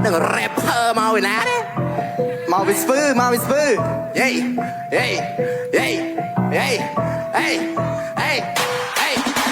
Đừng có rapper mau về ná đấy. Mau whisper.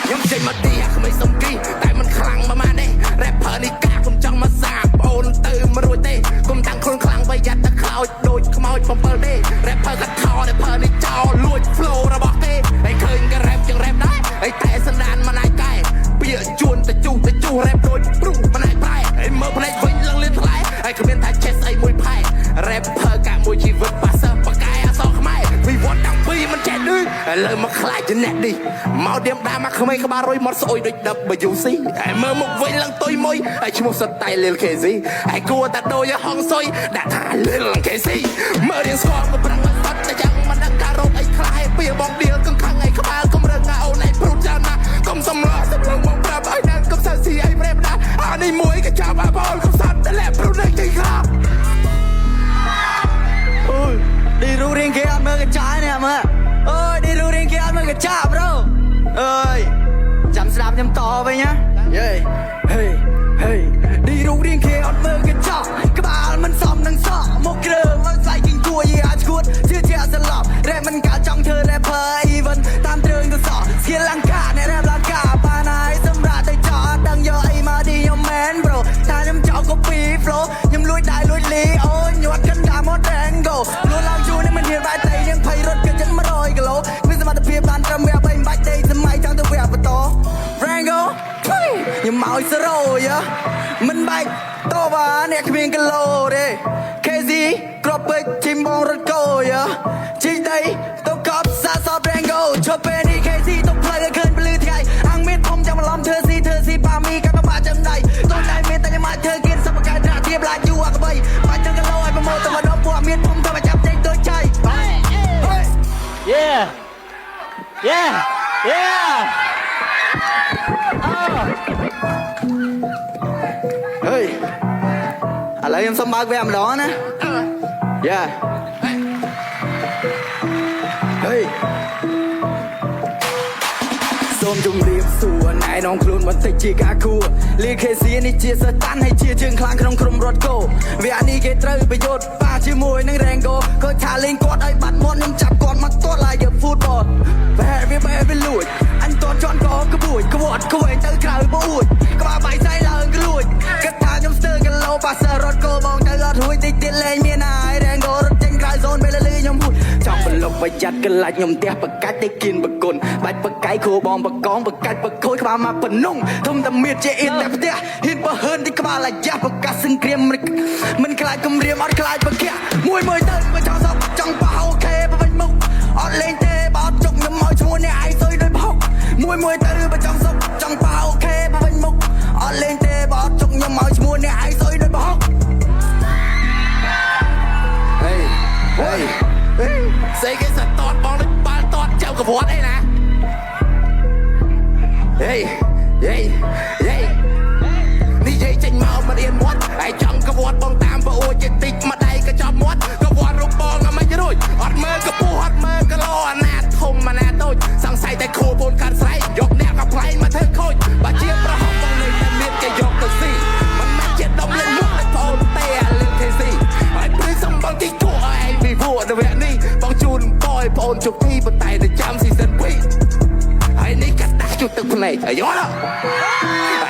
Nhưng trên mà đi không mấy sống kỳ tại mình khẳng mà man đấy. Rapper đi cả cũng chẳng mà xa ôn từ mà rồi tê cũng tăng khôn khẳng bây giờ ta khao đôi không mau bấm bờ đê. Rapper gắt thò rapper đi cho lùi flow ra bỏ tê. Ai khơi cái rap chẳng rap đấy. Ai tệ sân đàn mà nai cay bây giờ chuồn ta chu rap đôi brum mà nai prai. Ai mơ play vinh lăng lên thái. Ai không biết thái chết ai mùi phai. Rapper cả mùi chi vật bà sơ bà cay à so không ai. Vì vốn đằng bi mình chết đi. Lời mà khai cho nét đi. Mau điểm đá mà không ai có ba rồi mót xôi đôi đập bởi dù xí. Ai mơ một vinh lăng tôi môi. Ai chỉ một sật tay lên kể gì. Ai cua ta đôi ở hong xôi. Đã thả lên lăng kể gì. Mơ điên score mà bằng mặt phát. Ta chẳng mà đang cà rốt ai khai. Bìa bóng điên cưng khăn ai không ai không rừng ngạo này prút ra nà. Không xâm lo xâm lưng mong rap ai đang không sao gì ai rap đá. Anh đi muối cái chào bà bol không sẵn đã lẹp prút này thì khá. Đi ru riêng kia ăn mơ cái trái nè mơ. Ôi đi ru riêng kia ăn mơ cái trái bro. Ơi chăm sạp nhầm to vậy nhá. Đi ru riêng kia ăn mơ cái trái. Các bạn mình xong nâng sọ. Một cái đường mà dạy kinh cua gì à chuột. Chưa chia sân lọc. Rap mình cả trong thơ rapper even. Tam trường tôi sọ. Skill lăng cả nè rap lăng cả. Bà này xâm ra tay cho. Đăng vô ấy mà đi nhầm man bro. Thà nhầm cho copy flow. Nhầm lùi đại lùi lý. Ôi nhuột cân cả một angle. Luôn lòng chú nên mình hiện vài tay. Nhưng phải rốt cái chân mà rồi cái lỗ. Vì sao mà tập hiệp bàn trầm vẹo bánh bạch đây. Giờ mày chẳng tôi vẹo vào to. Rango. Nhưng màu sẽ rồi á. Mình bạch. To và nè cái miếng cái lô đi. Cái gì? Crop big chim bông rất côi á. Chỉ đây. Tôi cóp xa xóp Rango. Cho bên đi cái gì tôi play cái cơn blue thì ai. Ăn miết không chẳng mà lòng thơ si ba mi các bà chân đây. Tôi đây miết ta nhưng mà thơ kiên sao mà cái ra tiếp lại chú à cái bay. Bà chân cái lô ai mà mô tôi mà đóng bùa miết không thôi mà chạm tên tôi chay. Yeah. Hey. À lấy em xong bác với em đó nè. Yeah. Hey. Xôm chung điệp xua nãyน้องครูนมันติดจีกาคูลีเคซีนี่เจียสตันให้เจียเชียงคลางขนมครุมรถโกเวียนี่เกตรประโยชน์ป้าชื่อมวยนั่งแรงโกก็ชาลิงกอดไอ้บัดมอนยังจับกอดมาตัวลายเดือบฟุตบอลแพ้ไปลุยอันตัวจอนก็กระบุยกระวดกระเวยเจอคราวบ่อุดกระบะใบใจเลิงกระลุยกระทายมสเตอร์กันโลปาเซอร์รถโกมองเจอรถหุยติดเลงเมียนายแรงโกรถเจงคลายโซนไปเลยยมพูดจ้องบนลงไปยัดกันลายยมเตี้ยปากกัดได้กินปากกลบัดปากไก่โคบองปากกองปากกัดปากโคยขบามาปนุ่งทุ่มตะเมียเจอินแต่เตี้ยหินปะเฮินที่ขบาลายยาปากกัดซึ่งเกรียมมันคลายกำเรียมอดคลายปากเกี้ยมวยเติร์มาจ้องซับจ้องปะโอเคปะเป็นมุกอดเลงเตะบอดจงยมมอยชวนเนี่ยไอ้ซอยด้วยพกมวยเติร์มาจ้องซับจ้องปะโอเคปะเป็นมุกอดเลงเตะบอดจงยมมอยชวนเนี่ยไอ้ซอยด้วยพกเฮ้ยใส่กันสัตว์ตอดบอลเลยปาตอดเจ้ากับพอดไอ้นะเฮ้ยนี่ยัยเจงเมามาเรียนมดไอ้จังกระวดบองตามปะโอจะติดมาได้กระจอบมดกระวดรูปบองอะไม่จะรุ่ยอดมือกระปูอดมือกระโลหน้าทมมาหน้าโต้สั่งใส่แต่โคบนการใส่ยกแนวกับไพรมาเธอโคยบาเจี๊ยบประหอบต้องเลยแต่เมียนแกยกตัวซี่มันมาเจ็ดดมเล่นมุกไอ้โฟนเตะเล่นเทซี่ไอ้ปลื้มสมบังที่ทั่วไอ้มีพวกเดวินี่บองจูนปอยโฟนจุกที่ปะไตแต่จำซีซันพีไอ้นี่กัดตาจุดตึกเพลย์ไอ้ย้อนอ่ะ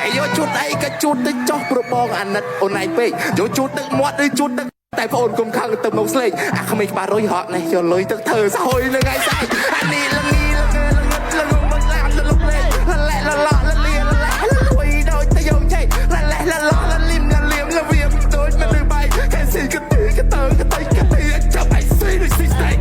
ไอ้ย้อนจุดไอ้ก็จุดตึกจ๊อกประบองอันนั้นโอนไอ้เป้ย้อนจุดตึกมอดหรือจุดตึกแต่พอโอนกลมข้างตึกนกสเลงอ่ะเขาไม่ปาร้อยหอในย้อนเลยตึกเธอสะหอยเลยไงใส่อันนี้ละงี้ละเงยละเงิดละงงบังลามละลุกเลยละแหละละหล่อละเลียละแหละละรวยโดยแต่ยงใช่ละแหละละหล่อละลิ่มละเหลี่ยมละเวียมโดยมันลืมไปแค่สิ่งกระตือกระเติงกระตือกระตือจะไปซีด้วยซีสเต็ก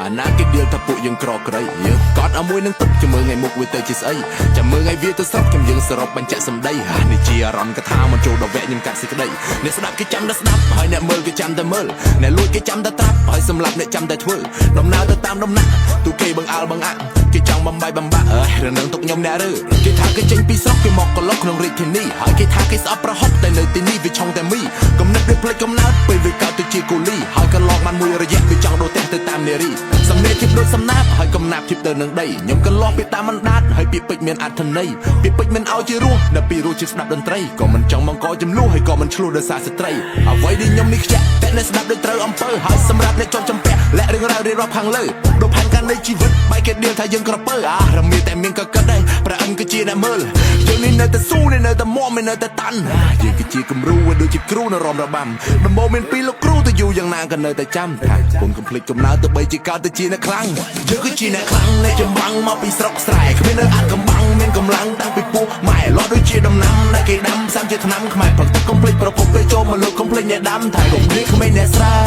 អាណាគេដៀលថាពួកយើងក្រក្រៃយើងកត់ឲ្យមួយនឹងទឹកចាំមើលថ្ងៃមុខវាទៅជាស្អីចាំមើលថ្ងៃវាទៅស្រុកខ្ញុំយើងសរុបបញ្ជាក់សម្ដីនេះជាអារម្មណ៍កថាមិនចូលដល់វគ្គខ្ញុំកាត់សេចក្ដីអ្នកស្ដាប់គេចាំតែស្ដាប់ហើយអ្នកមើលគេចាំតែមើលអ្នកលួចគេចាំតែត្រាប់ហើយសម្រាប់អ្នកចាំតែធ្វើដំណើរទៅតាមដំណាក់ទូគេបង្អើលបង្អាក់គេចង់បំបាយបំបាក់រឿងនឹងទុកខ្ញុំអ្នករើគេថាគេចេញពីស្រុកគេមកកន្លុកក្នុងរាជធានីហើយគេថាគេស្អប់ប្រហុកតែនៅទីនេះវាឆុងតែមីគំនិតវាផ្លេចកំណើតពេលវាកើតទៅជាកូលីហើយកន្លងបានមួយរយៈវាចង់ដូរផ្ទះទៅតាមនារីសំនៀងជាដូចសំណាបហើយកំណាប់ជាទៅនឹងដីខ្ញុំកន្លងពីតាមមិនដាតហើយពីពេជ្រមានអត្ថន័យពីពេជ្រមិនឲ្យជារស់នៅពីរស់ជាស្ដាប់តន្ត្រីក៏មិនចង់បង្កចំនួនហើយក៏មិនឆ្លោះដោយសារស្ត្រីអ្វីដែលខ្ញុំនេះខ្ជាក់តែអ្នកស្ដាប់ដូចត្រូវអំពើហើយសម្រាប់អ្នកជាប់ចំពាក់และរឿងរ៉ាវរៀបរាប់ខាងលើដូចផែនការនៃជីវិតបែកគេដៀលថាយើងក្រពើរមៀតែមានក៏គិតដែរប្រអិនគឺជាអ្នកមើលយើងនេះនៅតែស៊ូនេះនៅតែមាំនៅតែតាន់យើងគឺជាគំរូដូចជាគ្រូនៅរំរបាំដំបូងមានពីរលោកគ្រូទៅយូរយ៉ាងណាក៏នៅតែចាំថាគុំកំភ្លេចកំណើទៅបីជាកើតទៅជាអ្នកខ្លាំងយើងគឺជាអ្នកខ្លាំងនៃចម្បាំងមកពីស្រុកស្រែគ្មាននៅអាចកំបាំងមានកម្លាំងតាំងពីពោះម៉ែលាស់ដូចជាដំណាំដែលគេដាំសាំជាឆ្នាំខ្មែរផឹកទឹកកំភ្លេចប្រកបពេលចូលមកលើកំភ្លេចអ្នកដាំថៃកំភ្លេចក្មេងអ្នកស្រែ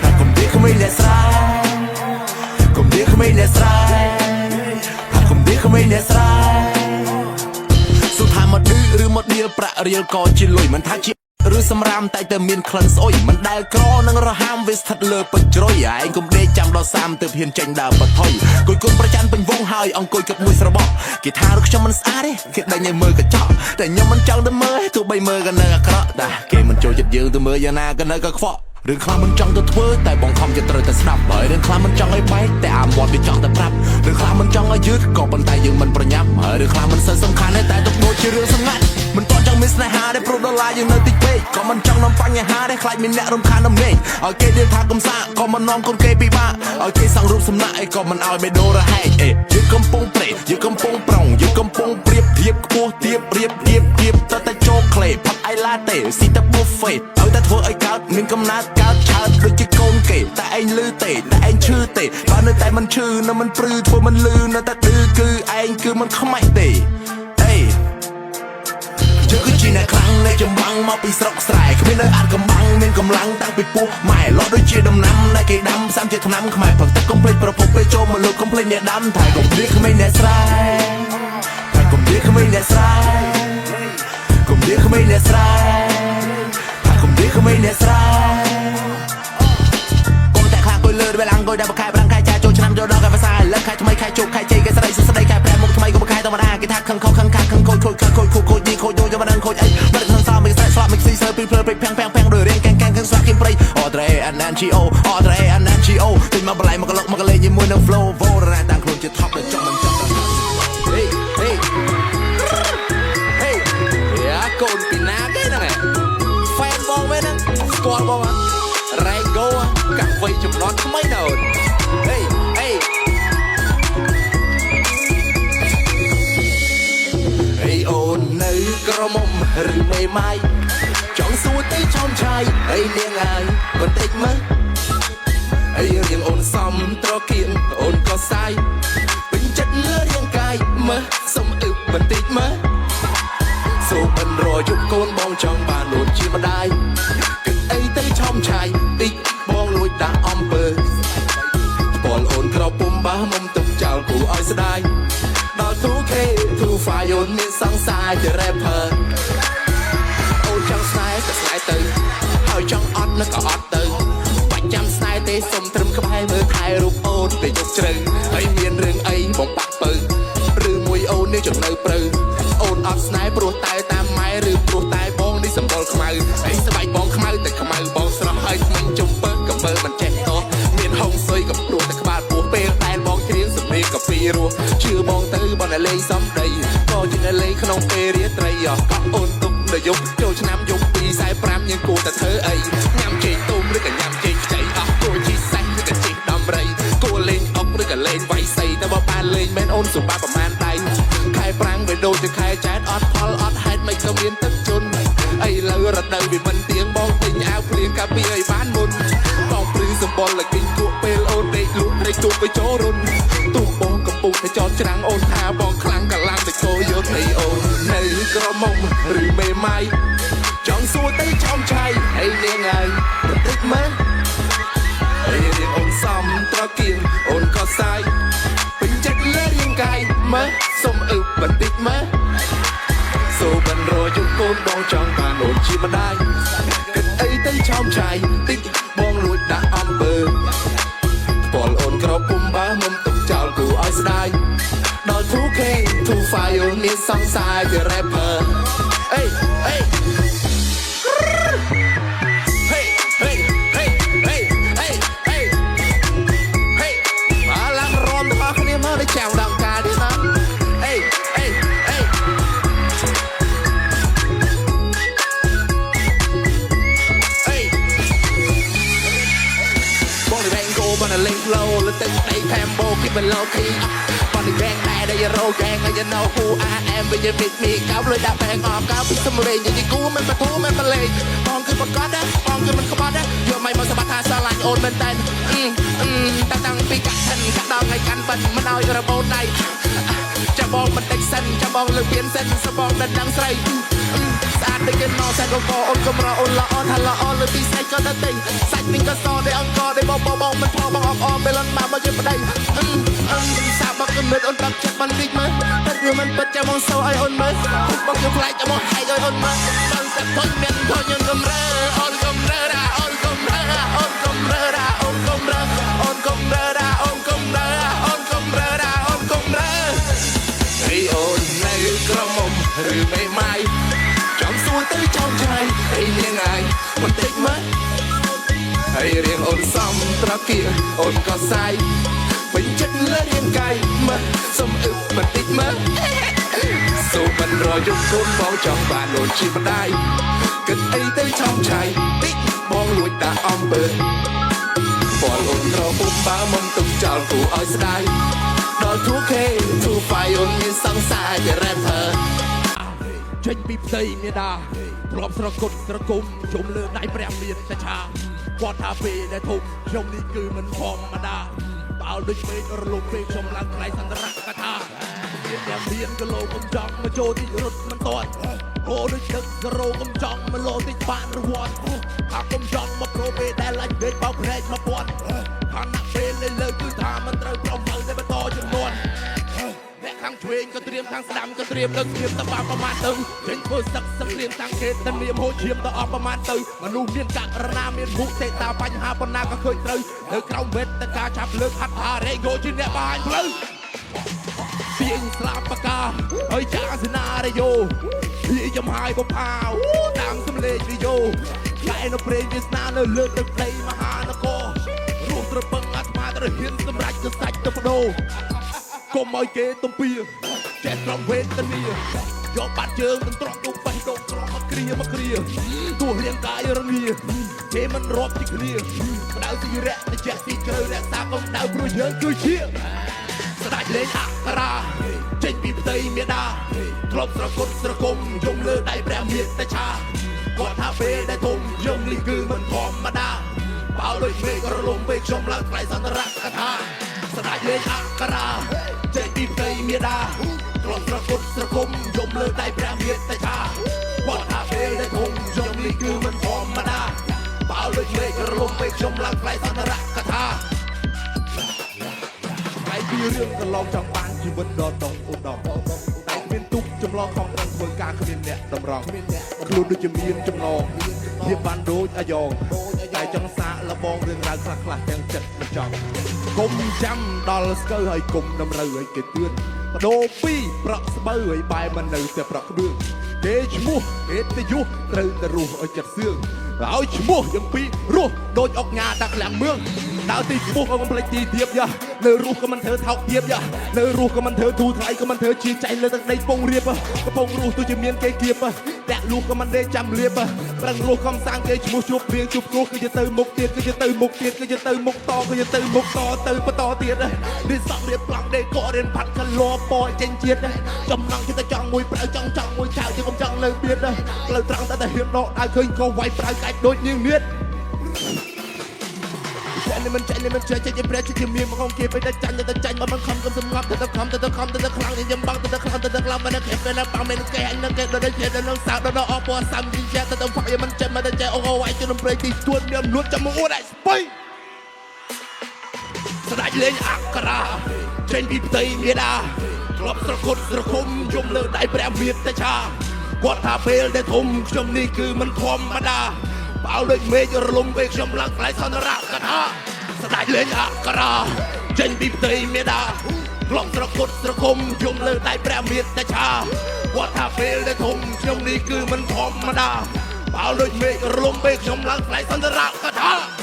ថាកំភ្លេចក្មេងអ្នកស្រែកំភ្លេចក្មេងអ្នកស្រែថាកំភ្លេចក្មេងអ្នកស្រែសុថាមកឌឺឬមកដៀលប្រាក់រៀលក៏ជាលុយមិនថាជាឬសម្រាមតែតែមានក្លិនស្អុយមិនដែលក្រនឹងរហាមវាស្ថិតលើពេជ្រជ្រុយឯងកុំដេកចាំដល់30ទើបហ៊ានចេញដើរបថុយគួយគុណប្រច័នពេញវងហើយអង្គុយគិតមួយស្របគេថារកខ្ញុំមិនស្អាតទេគេដេញឲ្យមើលកញ្ចក់តែខ្ញុំមិនចង់ទៅមើលទោះបីមើលក៏នៅអាក្រក់តែគេមិនចូលចិត្តយើងទៅមើលយ៉ាងណាក៏នៅក៏ខ្វក់រឿងខ្លះមិនចង់ទៅធ្វើតែបងខំចិត្តត្រូវតែស្ដាប់ហើយរឿងខ្លះមិនចង់ឲ្យបែកតែអាមាត់វាចង់តែប្រាប់រឿងខ្លះមិនចង់ឲ្យយឺតក៏ប៉ុន្តែយើងមិនប្រញាប់ហើយរឿងខ្លះមិនសូវសំខាន់តែទុកដូចជារឿងសម្ងាត់មិនតន់ចង់មានស្នេហាដែលប្រុសដុល្លារយើងនៅតិចពេកក៏មិនចង់នាំបញ្ហាដែលខ្លាចមានអ្នករំខានដំណេកឲ្យគេដៀលថាកំសាក៏មិននាំកូនគេពិបាកឲ្យគេសង់រូបសំណាក់អីក៏មិនឲ្យបេដូរហែកយើងកំពុងព្រេយើងកំពុងប្រងយើងកំពុងប្រៀបធៀបខ្ពស់ទៀបរៀបតែចូលក្លេផាត់អៃឡាតេស៊ីតាប៊ូហ្វេឲ្យតែធ្វើឲ្យកើតមានកំណើតកើតឆើតដូចជាកូនគេតែឯងលឺទេតែឯងឈឺទេបើនៅតែមិនឈឺនៅមិនព្រឺធ្វើមិនលឺនៅតែឌឺគឺឯងគឺមិនខ្មាស់ទេយើងគឺជាអ្នកខ្លាំងនៃចម្បាំងមកពីស្រុកស្រែគ្មាននៅអាចកំបាំងមានកម្លាំងតាំងពីពោះម៉ែលាស់ដូចជាដំណាំដែលគេដាំសាំជាឆ្នាំខ្មែរផឹកទឹកកំភ្លេចប្រភពពេលចូលមកលើកំភ្លេចអ្នកដាំថៃកំភ្លេចក្មេងអ្នកស្រែថៃកំភ្លេចក្មេងអ្នកស្រែកំភ្លេចក្មេងអ្នកស្រែថៃកំភ្លេចក្មេងអ្នកស្រែកុំតែខ្លាំងគួយលើពេលអង្គុយដែលបកខែប្រាំងខែចាចូលឆ្នាំចូលដល់ខែភាសាលើខែថ្មីខែជោគខែជ័យគេស្ដីសុស្ដីខែប្រែមុខថ្មីក៏បកខែធម្មតាគេថាខឹងខឹងខាខឹងខូចខូចយីខូចយូរចាំមិនដឹងខូចអីមិនដឹងស្លាប់មិនស្លាប់មិនស៊ីសើពីភ្លើពេកភាំងដូចរៀងកាំងស្វាគីមព្រៃអត្រេអាណានជីអូទិញមកបន្លែមកកលុកមកកលេងជាមួយនឹង flow វោរ៉ាតាំងខ្លួនជា top ដែលចង់មិនចង់យ៉ាកូនពីណាគេហ្នឹងហ្វេនបងវិញហ្នឹងស្គាល់បងអត់រ៉ៃហ្គោកាហ្វេចំនួនថ្មីណាអូនអូននៅក្រមុំឬមេម៉ាយចង់សួរទៅចោមឆាយអីនាងអើយបន្តិចមើលអីរៀងអូនសំត្រកៀងអូនក៏សាយពេញចិត្តលើរាងកាយមើលសុំអឹបបន្តិចមើលសូបិនរយប់កូនបងចង់បានអូនជាម្ដាយគិតអីទៅចោមឆាយតិចបងលួចដាក់អំពើពលអូនក្រពុំបះមុំទុកចោលគូឲ្យស្ដាយដល់ទូខេទូហ្វាយអូនមានសង្សារជា rapper អូនចង់ស្នេហ៍ក៏ស្នេហ៍ទៅហើយចង់អត់នឹងក៏អត់ទៅបាច់ចាំស្នេហ៍ទេសុំត្រឹមក្បែរមើលថែរូបអូនទៅយកជ្រៅហើយមានរឿងអីបងបាក់ពៅឬមួយអូននេះចំណៅព្រៅអូនអត់ស្នេហ៍ព្រោះតែតាមម៉ែឬព្រោះតែបងនេះសម្បល់ខ្មៅអីស្បែកបងខ្មៅតែខ្មៅបងស្រស់ហើយក្មេងចំពើកំមើមិនចេះតោះមានហុងសុយកំព្រោះតែក្បាលពោះពេលតែបងច្រៀងសំនៀងកាពីរស់ជឿបងទៅបងតែលេងសំដីក៏ជាអ្នកលេងក្នុងពេលរាត្រីក៏អូនទុកនៅយប់ចូលឆ្នាំយប់245យើងគួរតែធ្វើអីញ៉ាំចេកទុំឬក៏ញ៉ាំចេកខ្ចីអស់គួរជីសេះឬក៏ជីដំរីគួរលេងអុកឬក៏លេងវៃសីតែបើបានលេងមែនអូនសុបាប្រមាណដៃខែប្រាំងវាដូចជាខែចែកអត់ផលអត់ហេតុមិនក៏មានទឹកជន់អីលើរដូវវាមិនទៀងបងទិញអាវភ្លៀងកាពីឲ្យបានមុនបងព្រឺសម្បល់ឲ្យគិញគក់ពេលអូនដេកលក់ត្រីជុំទៅចូលរុនទូបងកំពុងតែចតច្រាំងអូនថាបងខ្លាំងកម្លាំងទៅគោយកនៃអូននៅក្រមុំឬមេម៉ាយចង់សួរទៅចោមឆាយអីនាងហើយបន្តិចមើលអីរៀងអូនសំត្រ ៀងអូនក៏សាយពេញចិត្តលើរាងកាយមើលសុំអឹបបន្តិចមើលសូមិនរយយកូនបងចង់បានអូនជាម្ដាយគិតអីទៅឆោមឆាយតិចបងលួចដាក់អំពើពលអូនក្រពុំបើមិនទុកចោលគូឲ្យស្ដាយដល់ 2K 2 file នេះសង្សារជា rapper អេអេចាំដល់ការនេះណាអេអេអេអេបងនេះវិញគោបានលេងឡូលទឹកដីខេមបូគីបឡូគីបងនេះវិញដែរដែលរោយ៉ាងឲ្យ you know who I am when you meet me កោលុយដាក់បែងអកោពីសំលេងនិយាយគូមិនបធូមិនបលេងបងគឺប្រកាសដែរបងគឺមិនក្បត់ដែរយកមិនមកសម្បត្តិថាស្រឡាញ់អូនមែនតែនតាំងពីកាក់សិនកាក់ដល់ថ្ងៃកាន់បិទមិនឲ្យរបូតដៃចាំបងមិនតិចសិនចាំបងលើកមានសិនសបងដណ្ដឹងស្រីស្អាតដូចគេណោសែនក៏អូនកំរអូនល្អថាល្អលើពីស្អីក៏ទៅទិញសាច់វិញក៏សដែរអង្គដែរបងមិនផបងអបពេលលន់មកយកប្តីសាបកគំនិតអូនប្រាប់ចិត្តបានតិចមើលតែវាមិនពិតចាំមកសោឲ្យអូនមើលបងយកផ្លែកចាំមកហែកឲ្យអូនមើលដល់តែធុញមានធុញយើងកំរើអូនកំរើរ៉ាអូនកំរើអូនកំរើរ៉ាអូនកំរើអូនកំរើរ៉ាអូនកំរើអូនកំរើរ៉ាអូនកំរើរីអូននៅក្រមុំឬមេម៉ាយចំសួរទៅចោលចាយអីនាងអាយបន្តិចមើលហើយរៀងអូនសំត្រកៀអូនក៏សាយពេញចិត្តលើរាងកាយមើលសុំអឹបបន្តិចមើលសូមមិនរយកកូនបងចង់បានអូនជាម្ដាយគិតអីទៅឆោមឆាយតិចបងលួចដាក់អំពើពលអូនក្រពុំបើមិនទុកចោលគូឲ្យស្ដាយដល់ 2K 2 file អូនមានសង្សារជា rapper ចេញពីផ្ទៃមេដាធ្លាប់ស្រគត់ស្រគុំជុំលើដៃព្រះមានតែឆាគាត់ថាពេលដែលធំខ្ញុំនេះគឺមិនធម្មតាបើដូចពេករលំពេកខ្ញុំឡើងថ្លៃសន្ទរកថាមានតែមានគីឡូកំចង់មកចូលទីរត់មិនតាន់អូដូចទឹកការ៉ូកំចង់មកលោតិចបានរវត្តថាកំចង់មកប្រូពេលដែលឡាញ់ពេកបោកព្រែកមកពាន់ខាងណាក់ពេលលើគឺថាមិនត្រូវប្រមើលតែបន្តចំនួនអ្នកខាងឆ្វេងក៏ត្រៀមខាងស្ដាំក៏ត្រៀមលើកឈាមតបាប្រមាណទៅចេញធ្វើសឹកសង្គ្រាមតាំងគេតែនាមហូចឈាមទៅអស់ប្រមាណទៅមនុស្សមានករណីមានមុខទេតាបញ្ហាប៉ុណ្ណាក៏ឃើញត្រូវនៅក្រៅវេទតែការចាប់លើកហាត់ថារេងូជាអ្នកបង្ហាញផ្លូវពីងស្លាប់បកាហើយចាសនារយោពីចំហាយបផាវតាមសំលេងរីយ៉ូខែនៅព្រេងវាស្នានៅលើទឹកដីមហានគររួមត្រពឹងអាត្មាត្រូវហ៊ានសម្រេចទៅសាច់ទៅបដូរកុំឲ្យគេទំពាចេះត្រង់វេទនាយកបាត់ជើងមិនត្រង់ទុំបេះដូងត្រង់មកគ្រាទោះរាងកាយរងាគេមិនរាប់ជាគ្នាបដៅទីរៈតែចេះទីជ្រៅរក្សាកុំដៅព្រោះយើងគឺជាស្ដេចលេងអក្សរាចេញពីផ្ទៃមេដាធ្លាប់ស្រគត់ស្រគុំយំលើដៃព្រះមានតែឆាគាត់ថាពេលដែលធំយើងនេះគឺមិនធម្មតាបើដូចមេឃរលំពេកខ្ញុំឡើងថ្លៃសន្ទរកថាស្ដេចលេងអក្សរាចេញពីផ្ទៃមេដាធ្លាប់ស្រគត់ស្រគុំយំលើដៃព្រះមានតែឆាគាត់ថាពេលដែលធំយើងនេះគឺមិនធម្មតាបើដូចមេឃរលំពេកខ្ញុំឡើងថ្លៃសន្ទរកថាពីរឿងកន្លងចង់បានជីវិតដ៏ដងឧត្តមតែគ្មានទុកចម្លងខំប្រឹងធ្វើការគ្មានអ្នកតម្រង់ខ្លួនដូចជាមានចំណងវាបានដូចអាយ៉ងតែចង់សាកលបងរឿងរ៉ាវខ្លះៗទាំងចិត្តមិនចង់គុំចាំដល់ស្កើហើយគុំតម្រូវឲ្យគេទឿនបដូរពីប្រក់ស្បូវឲ្យបែរមិននៅតែប្រក់ក្បឿងគេឈ្មោះគេទៅយុះត្រូវតែរស់ឲ្យចិត្តសឿងឲ្យឈ្មោះយ៉ាងពីរស់ដូចអុកញ៉ាដាក់ក្លាំងមឿងដើរទីឈ្មោះក៏មិនភ្លេចទីទៀបយ៉ានៅរស់ក៏មិនធ្វើថោកទៀបយ៉ានៅរស់ក៏មិនធ្វើធូរថ្លៃក៏មិនធ្វើជាចៃលើទឹកដីពងរៀបកំពងរស់ទោះជាមានគេគៀបតែលុះក៏មិនដេកចាំលៀបប្រឹងរស់ខំសាងគេឈ្មោះជួបព្រៀងជួបគ្រោះគឺជាទៅមុខទៀតគឺជាទៅមុខទៀតគឺជាទៅមុខតគឺជាទៅមុខតទៅបន្តទៀតរៀនសក់រៀបប្លង់ដេកក៏រៀនផាត់កលពណ៌ចេញជាតិចំណងចិត្តចង់មួយប្រៅចង់មួយចៅជាកុំចង់លើទៀតផ្លូវត្រង់តែហ៊ានដកដៅឃើញក៏វាយប្រៅកាច់ដូចនាងនាតចេញមិនចេញជាព្រះជាមានមកគេទៅចាញ់ទៅចាញ់មកមិនខំសំងាត់ទៅខំទៅខ្លាំងញញឹមបងទៅខ្លាំងទៅខ្លាំងមិនគេពេលប៉ាមិនគេអញនឹងគេដល់ជាដល់សៅដល់អពណ៌សាំទីជាទៅហ្វាយមិនចេញមកទៅចេះអូវាយជុំព្រៃទីទួនមានលួចចាំមកអួតឲ្យស្បៃ ស្ដេចលេងអក្សរាចេញពីផ្ទៃមេដាធ្លាប់ស្រគត់ស្រឃុំយំលើដៃព្រះមេត្តាឆាគាត់ថាពេលដែលធំខ្ញុំនេះគឺមិនធម្មតាបោលដូចមេឃរលំពេលខ្ញុំឡើងថ្លៃសន្ទរកថាស្ដេចលេងអក្សរាចេញពីផ្ទៃមេដាធ្លាប់ស្រគត់ស្រឃុំយំលើដៃព្រះមេត្តាឆាគាត់ថាពេលដែលធំខ្ញុំនេះគឺមិនធម្មតាបោលដូចមេឃរលំពេលខ្ញុំឡើងថ្លៃសន្ទរកថា